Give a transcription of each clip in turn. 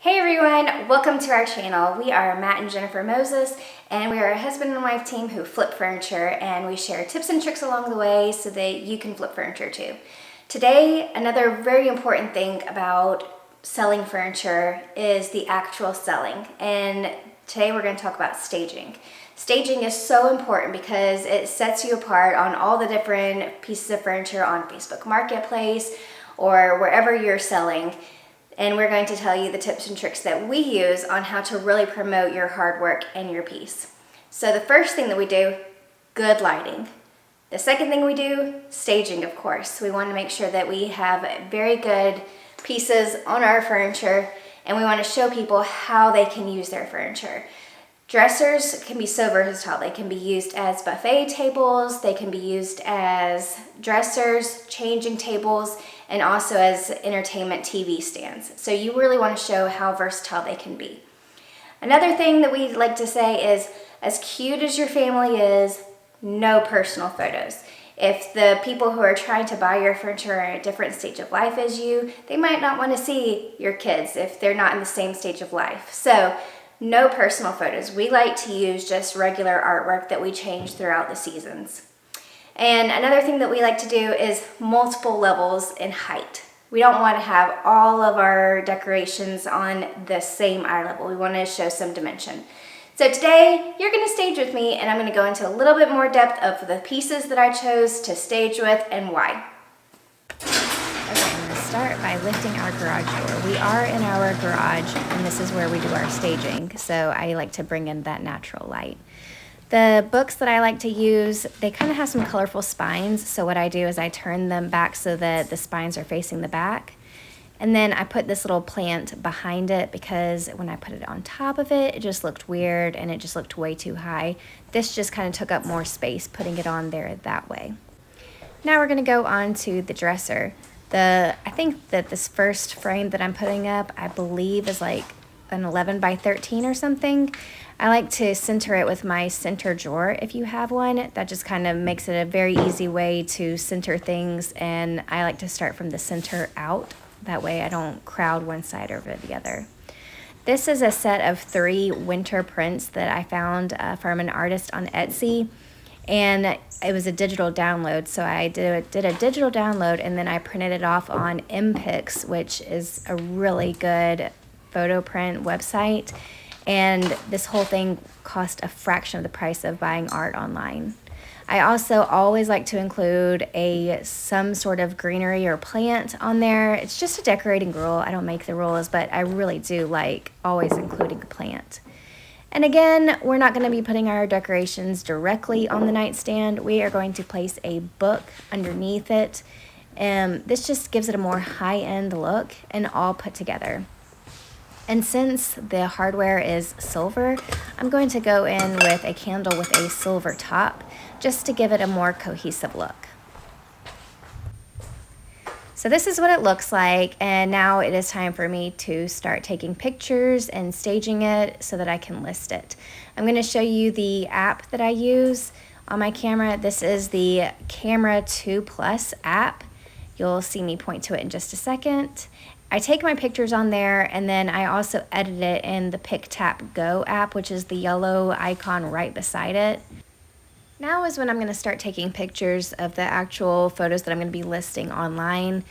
Hey everyone, welcome to our channel. We are Matt and Jennifer Moses, and we are a husband and wife team who flip furniture, and we share tips and tricks along the way so that you can flip furniture too. Today, another very important thing about selling furniture is the actual selling, and today we're going to talk about staging. Staging is so important because it sets you apart on all the different pieces of furniture on Facebook Marketplace or wherever you're selling. And we're going to tell you the tips and tricks that we use on how to really promote your hard work and your piece. So the first thing that we do, good lighting. The second thing we do, staging, of course. We want to make sure that we have very good pieces on our furniture, and we want to show people how they can use their furniture. Dressers can be so versatile. They can be used as buffet tables, they can be used as dressers, changing tables, and also as entertainment TV stands. So you really want to show how versatile they can be. Another thing that we like to say is, as cute as your family is, no personal photos. If the people who are trying to buy your furniture are at a different stage of life as you, they might not want to see your kids if they're not in the same stage of life. So no personal photos. We like to use just regular artwork that we change throughout the seasons. And another thing that we like to do is multiple levels in height. We don't want to have all of our decorations on the same eye level. We want to show some dimension. So today, you're going to stage with me, and I'm going to go into a little bit more depth of the pieces that I chose to stage with and why. Okay, I'm going to start by lifting our garage door. We are in our garage, and this is where we do our staging, so I like to bring in that natural light. The books that I like to use, they kind of have some colorful spines, so what I do is I turn them back so that the spines are facing the back. And then I put this little plant behind it because when I put it on top of it, it just looked weird and it just looked way too high. This just kind of took up more space putting it on there that way. Now we're going to go on to the dresser. I think that this first frame that I'm putting up, I believe is like an 11 by 13 or something. I like to center it with my center drawer if you have one. That just kind of makes it a very easy way to center things, and I like to start from the center out. That way I don't crowd one side over the other. This is a set of 3 winter prints that I found from an artist on Etsy, and it was a digital download. So I did a digital download, and then I printed it off on MPix, which is a really good photo print website. And this whole thing cost a fraction of the price of buying art online. I also always like to include some sort of greenery or plant on there. It's just a decorating rule. I don't make the rules, but I really do like always including a plant. And again, we're not going to be putting our decorations directly on the nightstand. We are going to place a book underneath it. This just gives it a more high-end look and all put together. And since the hardware is silver, I'm going to go in with a candle with a silver top just to give it a more cohesive look. So this is what it looks like, and now it is time for me to start taking pictures and staging it so that I can list it. I'm going to show you the app that I use on my camera. This is the Camera 2 Plus app. You'll see me point to it in just a second. I take my pictures on there, and then I also edit it in the Pick Tap Go app, which is the yellow icon right beside it. Now is when I'm going to start taking pictures of the actual photos that I'm going to be listing online.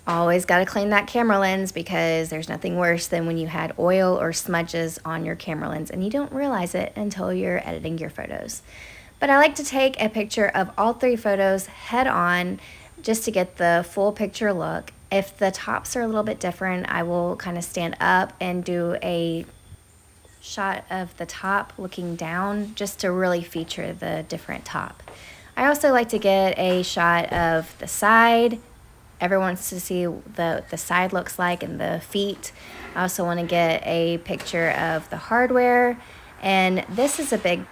Always got to clean that camera lens because there's nothing worse than when you had oil or smudges on your camera lens and you don't realize it until you're editing your photos. But I like to take a picture of all 3 photos head on just to get the full picture look. If the tops are a little bit different, I will kind of stand up and do a shot of the top looking down just to really feature the different top. I also like to get a shot of the side. Everyone wants to see the side looks like and the feet. I also want to get a picture of the hardware. And this is a big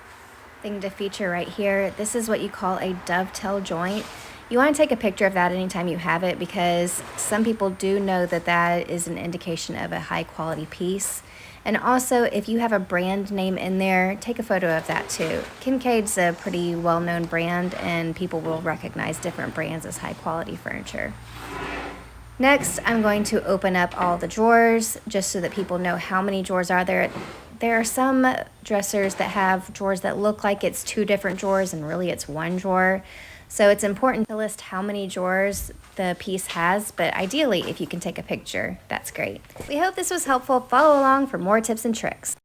thing to feature right here. This is what you call a dovetail joint. You want to take a picture of that anytime you have it because some people do know that that is an indication of a high quality piece. And also, if you have a brand name in there, take a photo of that too. Kincaid's a pretty well-known brand, and people will recognize different brands as high quality furniture. Next, I'm going to open up all the drawers just so that people know how many drawers are there. There are some dressers that have drawers that look like it's 2 different drawers and really it's 1 drawer. So it's important to list how many drawers the piece has, but ideally if you can take a picture, that's great. We hope this was helpful. Follow along for more tips and tricks.